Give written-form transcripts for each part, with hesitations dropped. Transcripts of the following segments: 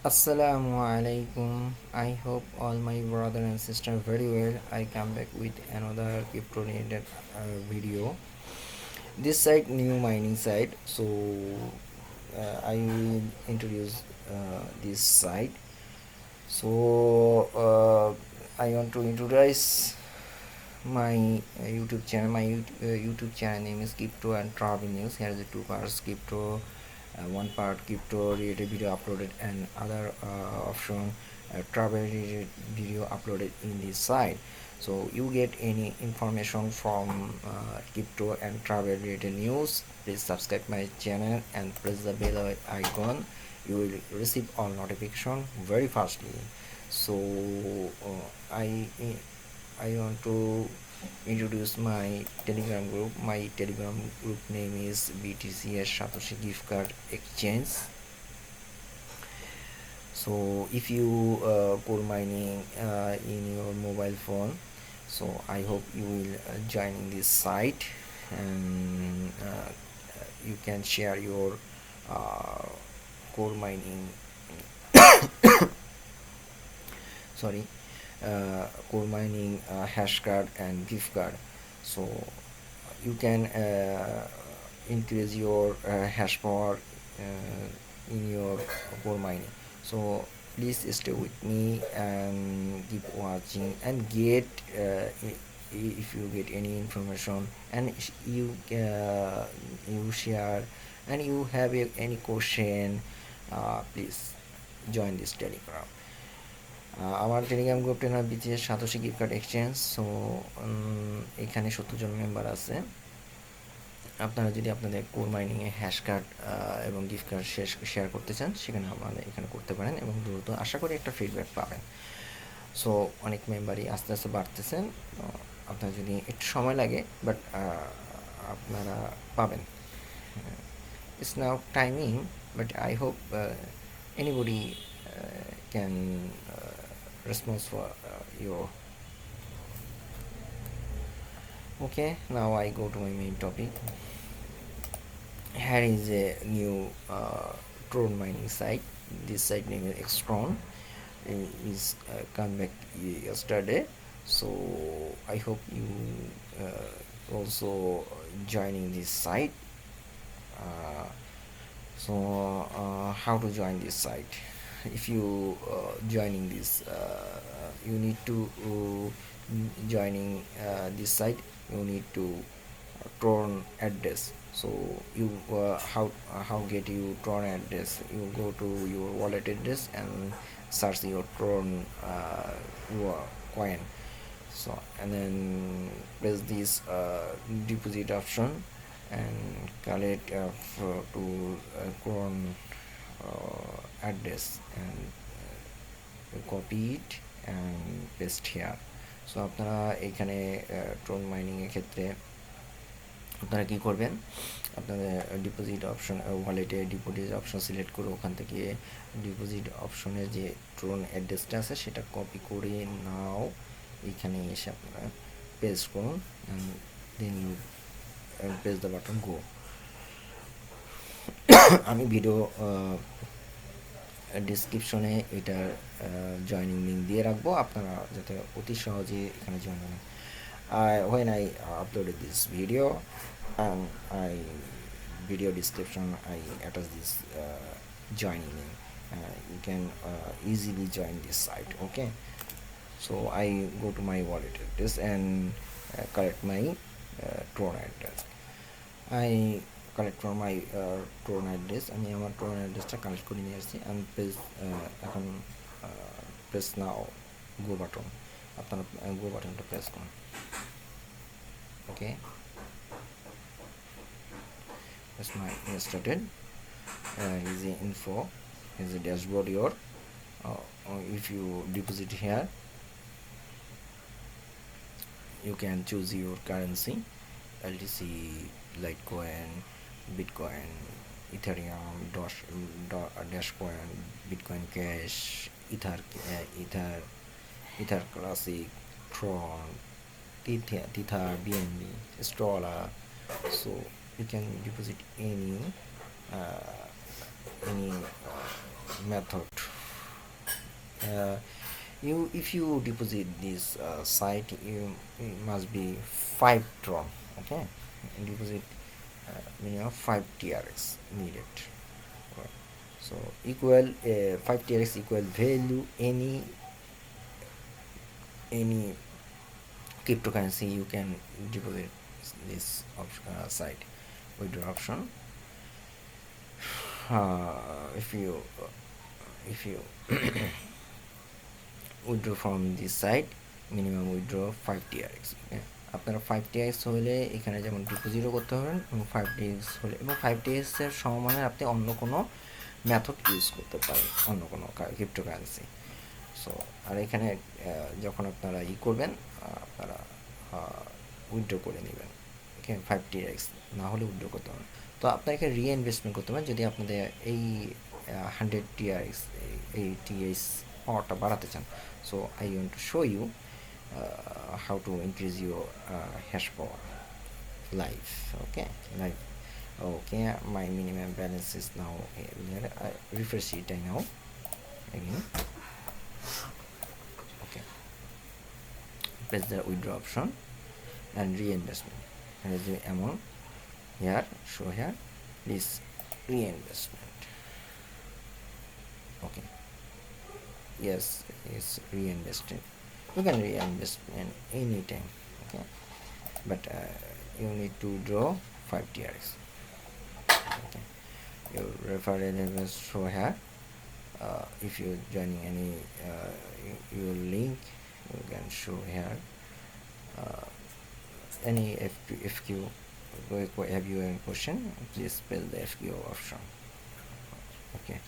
Assalamu alaikum. I hope all my brother and sister very well. I come back with another crypto related video. This site new mining site. So I will introduce this site. So I want to introduce my YouTube channel. My YouTube channel name is Crypto and Travel News. Here is the two parts crypto. One part crypto related video uploaded and other option travel related video uploaded in this site. So you get any information from crypto and travel related news, please subscribe my channel and press the bell icon. You will receive all notification very fastly. So I want to introduce my telegram group. My telegram group name is BTCS Satoshi gift card exchange. So if you coal mining in your mobile phone, so I hope you will join this site, and you can share your coal mining sorry coal mining hash card and gift card. So you can increase your hash power in your coal mining. So please stay with me and keep watching and get if you get any information, and you share, and you have any question, please join this telegram. আমার Telegram গ্রুপটির নাম BTS satoshi gift card exchange. So এখানে 70 জন member আছে। আপনারা যদি আপনাদের core মাইনিংয়ে hash card এবং gift card share করতে চান, সেখানে আমাদের এখানে করতে পারেন এবং দ্রুত আশা করি একটা ফিডব্যাক পাবেন। সো অনেক মেম্বারই আস্তে আস্তে বাড়তেছেন। আপনার যদি একটু সময় লাগে, বাট আপনারা পাবেন। It's now timing, but I hope anybody can response for your. Okay, now I go to my main topic. Here is a new Tron mining site. This site name is X-Tron. Is come back yesterday, so I hope you also joining this site. So how to join this site? If you joining this, you need to joining this site, you need to Tron address. So you how get you Tron address? You go to your wallet address and search your Tron coin. So and then press this deposit option and collect to Tron address and copy it and paste here. So আপনারা এখানে ট্রন মাইনিংয়ের ক্ষেত্রে আপনারা কী করবেন, আপনাদের deposit option, ওয়ালেটে deposit option select করে ওখান থেকে ডিপোজিট অপশনে যে ট্রন অ্যাড্রেসটা আছে সেটা কপি করে নাও এখানে এসে আপনারা পেস্ট করুন, and then you press the button go. আমি ভিডিও ডিসক্রিপশনে এটার জয়নিং লিঙ্ক দিয়ে রাখবো, আপনারা যাতে অতি সহজে এখানে জয়েন করেন। When I uploaded this video, and video description I attach this joining link. You can easily join this site. Okay, so I go to my wallet address and collect my Tron address. I collect for my ট্রন address. আমি আমার ট্রন অ্যাড্রেসটা collect করে নিয়ে আসছি। আমি এখন press নাও গো button. আপনারা গো বাটনটা প্রেস করুন। ওকে, that's my started. Is the info, is the dashboard your if you deposit here, you can choose your currency, LTC, Litecoin, Bitcoin, Ethereum, Dashcoin, Bitcoin Cash, Ether Classic, Tron, Tether, BNB, Stola. So you can deposit any method if you deposit this site, you must be 5 Tron. Okay, deposit minimum 5 TRX needed. Right. So equal 5 TRX equal value any cryptocurrency you can deposit this site withdraw option. If you withdraw from this site, minimum withdraw 5 TRX. আপনারা 5 TRX হলে এখানে যেমন ডিপোজিটও করতে পারবেন এবং 5 TRX হলে এবং 5 TRX এর সমানে আপনি অন্য কোনো মেথড ইউজ করতে পারেন, অন্য কোনো ক্রিপ্টোকারেন্সি। সো আর এখানে যখন আপনারা করবেন, আপনারা উইথড্র করে নেবেন। ওকে, 5 TRX না হলে উইথড্র করতে পারেন। তো আপনাকে রিইনভেস্টমেন্ট করতে পারেন যদি আপনাদের এই 100 TRX এই TS পাওয়ারটা বাড়াতে চান। So I want to show you how to increase your hash power live. Okay, live. Okay, my minimum balance is now here. I refresh it now again. Okay, press the withdraw option and reinvestment. And the amount here, show here, this reinvestment. Okay, yes, it's reinvested. You can reinvest in any time. Okay, but you need to draw 5 TRX. Okay, your referral is show here. If you're joining any your link, you can show here. Any FQ, have you any question, please press the FQ option. Okay,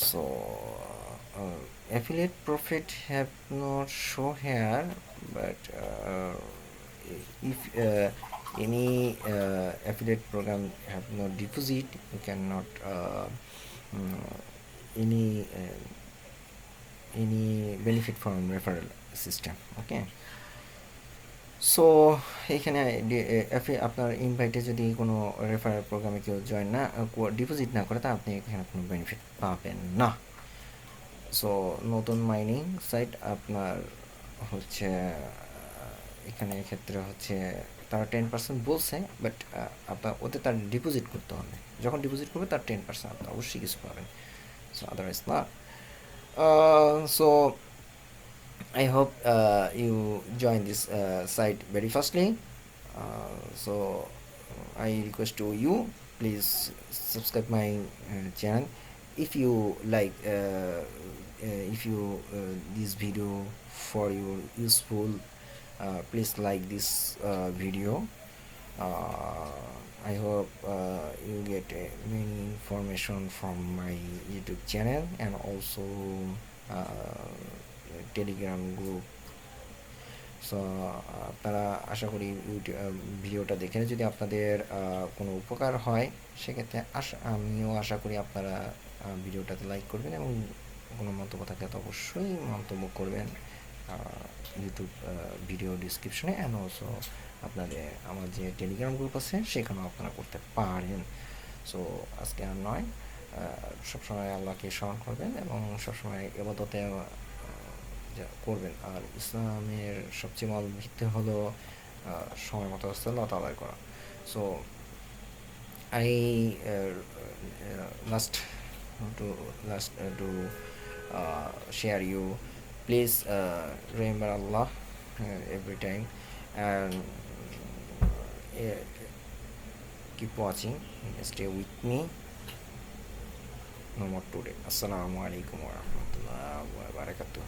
so affiliate profit have not show here, but if any affiliate program have no deposit, you cannot any benefit from referral system. Okay, so এখানে আপনার ইনভাইটে যদি কোনো referral প্রোগ্রামে কেউ join না deposit না করে তা আপনি এখানে কোনো বেনিফিট পাবেন না। সো নতুন মাইনিং সাইট আপনার হচ্ছে এখানে ক্ষেত্রে হচ্ছে তারা 10% বলছে, বাট আপনার ওতে তার ডিপোজিট করতে হবে। যখন ডিপোজিট করবে তার 10% আপনি অবশ্যই কিছু পাবেন, সো আদারওয়াইজ না। So I hope you join this site very fastly. So I request to you, please subscribe my channel. If you like, if you this video for you useful, please like this video. I hope you get many information from my YouTube channel and also Telegram group. So আপনারা আশা করি ভিডিওটা দেখে যদি আপনাদের কোনো উপকার হয়, সেক্ষেত্রে আমিও আশা করি আপনারা ভিডিওটাতে লাইক করবেন এবং কোনো মন্তব্য থাকলে তো অবশ্যই মন্তব্য করবেন ইউটিউব ভিডিও ডিসক্রিপশনে, অ্যান্ড অলসো আপনাদের আমার যে টেলিগ্রাম গ্রুপ আছে সেখানেও আপনারা করতে পারেন। সো আজকে আর নয়, সবসময় আল্লাহকে স্মরণ করবেন এবং সবসময় ইবাদতে করবেন। আর ইসলামের সবচেয়ে মূল ভিত্তি হলো সময় মতো সালাত আদায় করা। So I last to share you, please remember Allah every time and keep watching, stay with me. No more today. Assalamu alaikum warahmatullahi wabarakatuh.